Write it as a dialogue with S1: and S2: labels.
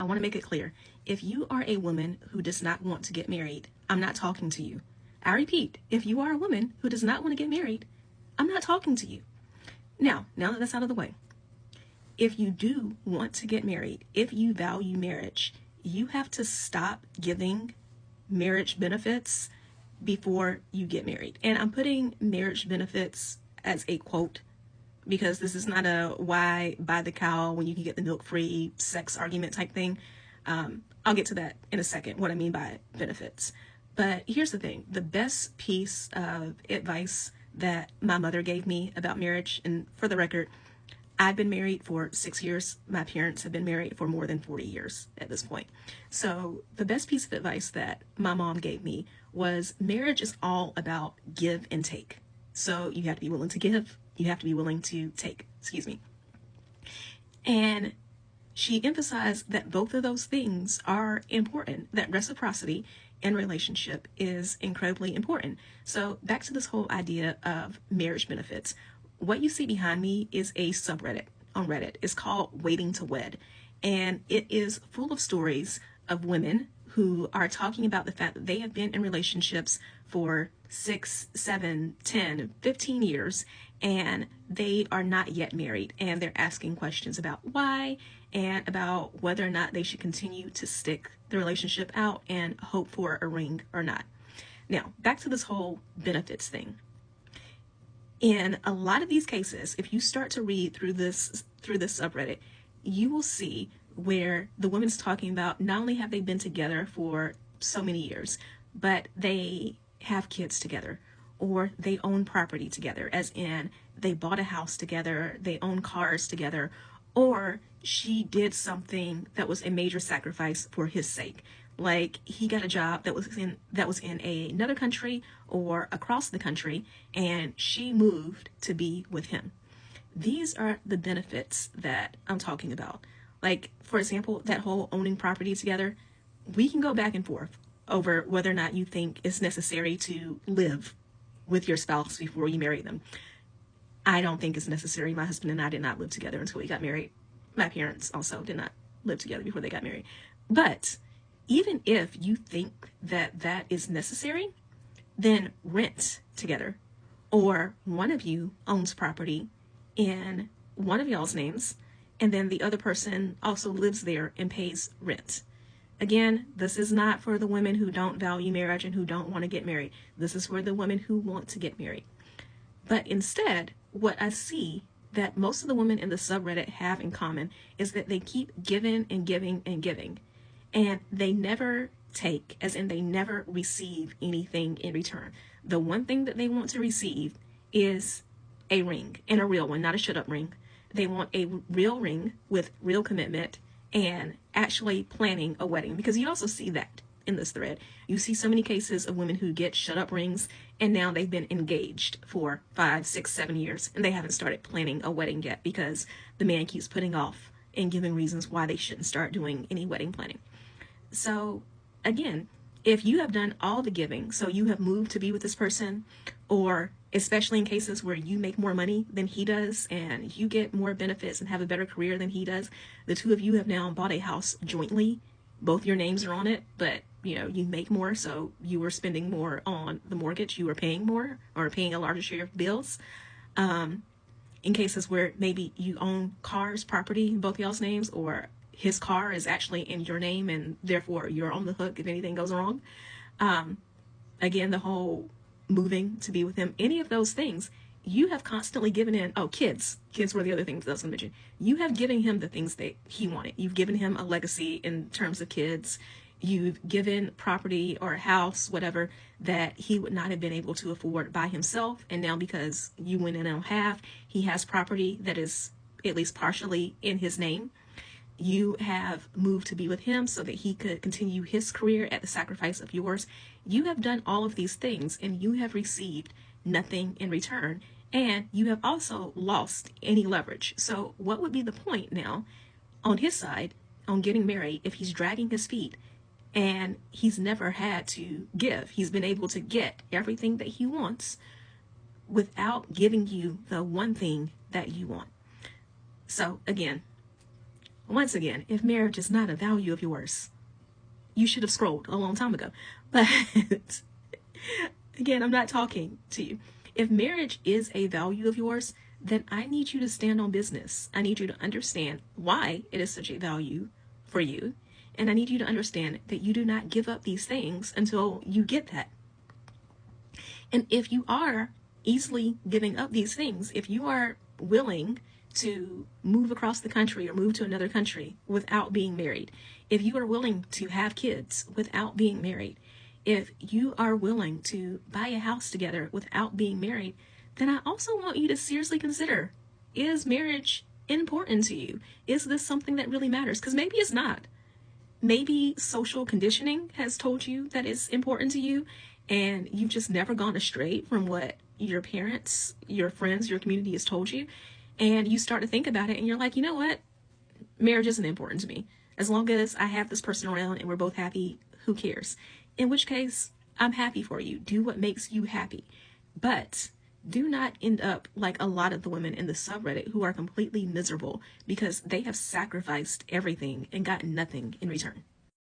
S1: I want to make it clear. If you are a woman who does not want to get married, I'm not talking to you. I repeat, if you are a woman who does not want to get married, I'm not talking to you. Now that that's out of the way, if you do want to get married, if you value marriage, you have to stop giving marriage benefits before you get married. And I'm putting marriage benefits as a quote because this is not a why buy the cow when you can get the milk free sex argument type thing. I'll get to that in a second, what I mean by benefits. But here's the thing. The best piece of advice that my mother gave me about marriage, and for the record, I've been married for 6 years. My parents have been married for more than 40 years at this point. So the best piece of advice that my mom gave me was marriage is all about give and take. So you have to be willing to give. You have to be willing to take. Excuse me. And she emphasized that both of those things are important, that reciprocity in relationship is incredibly important. So back to this whole idea of marriage benefits. What you see behind me is a subreddit on Reddit. It's called Waiting to Wed. And it is full of stories of women who are talking about the fact that they have been in relationships for 6, 7, 10, 15 years, and they are not yet married. And they're asking questions about why and about whether or not they should continue to stick the relationship out and hope for a ring or not. Now, back to this whole benefits thing. In a lot of these cases, if you start to read through this subreddit, you will see where the woman's talking about not only have they been together for so many years, but they have kids together, or they own property together, as in they bought a house together, they own cars together, or she did something that was a major sacrifice for his sake. Like he got a job that was in another country or across the country, and she moved to be with him. These are the benefits that I'm talking about. Like, for example, that whole owning property together, we can go back and forth over whether or not you think it's necessary to live with your spouse before you marry them. I don't think it's necessary. My husband and I did not live together until we got married. My parents also did not live together before they got married. But even if you think that that is necessary, then rent together. Or one of you owns property in one of y'all's names, and then the other person also lives there and pays rent. Again, this is not for the women who don't value marriage and who don't want to get married. This is for the women who want to get married. But instead, what I see that most of the women in the subreddit have in common is that they keep giving and giving and giving. And they never take, as in they never receive anything in return. The one thing that they want to receive is a ring, and a real one, not a shut up ring. They want a real ring with real commitment and actually planning a wedding, because you also see that in this thread. You see so many cases of women who get shut up rings and now they've been engaged for 5, 6, 7 years and they haven't started planning a wedding yet because the man keeps putting off and giving reasons why they shouldn't start doing any wedding planning. So again, if you have done all the giving, so you have moved to be with this person, or especially in cases where you make more money than he does and you get more benefits and have a better career than he does, the two of you have now bought a house jointly. Both your names are on it, but you make more, so you were spending more on the mortgage, you were paying more or paying a larger share of bills. In cases where maybe you own cars, property in both y'all's names, or his car is actually in your name and therefore you're on the hook if anything goes wrong. Again, the whole moving to be with him, any of those things, you have constantly given in. Oh, kids were the other things that I was going to mention. You have given him the things that he wanted. You've given him a legacy in terms of kids. You've given property or a house, whatever, that he would not have been able to afford by himself. And now because you went in on half, he has property that is at least partially in his name. You have moved to be with him so that he could continue his career at the sacrifice of yours. You have done all of these things and you have received nothing in return. And you have also lost any leverage. So what would be the point now on his side on getting married if he's dragging his feet and he's never had to give? He's been able to get everything that he wants without giving you the one thing that you want. So again, once again, if marriage is not a value of yours, you should have scrolled a long time ago. But again, I'm not talking to you. If marriage is a value of yours, then I need you to stand on business. I need you to understand why it is such a value for you. And I need you to understand that you do not give up these things until you get that. And if you are easily giving up these things, if you are willing to move across the country or move to another country without being married, if you are willing to have kids without being married, if you are willing to buy a house together without being married, then I also want you to seriously consider, is marriage important to you? Is this something that really matters? Because maybe it's not. Maybe social conditioning has told you that it's important to you, and you've just never gone astray from what your parents, your friends, your community has told you. And you start to think about it and you're like, you know what? Marriage isn't important to me. As long as I have this person around and we're both happy, who cares? In which case, I'm happy for you. Do what makes you happy. But do not end up like a lot of the women in the subreddit who are completely miserable because they have sacrificed everything and gotten nothing in return.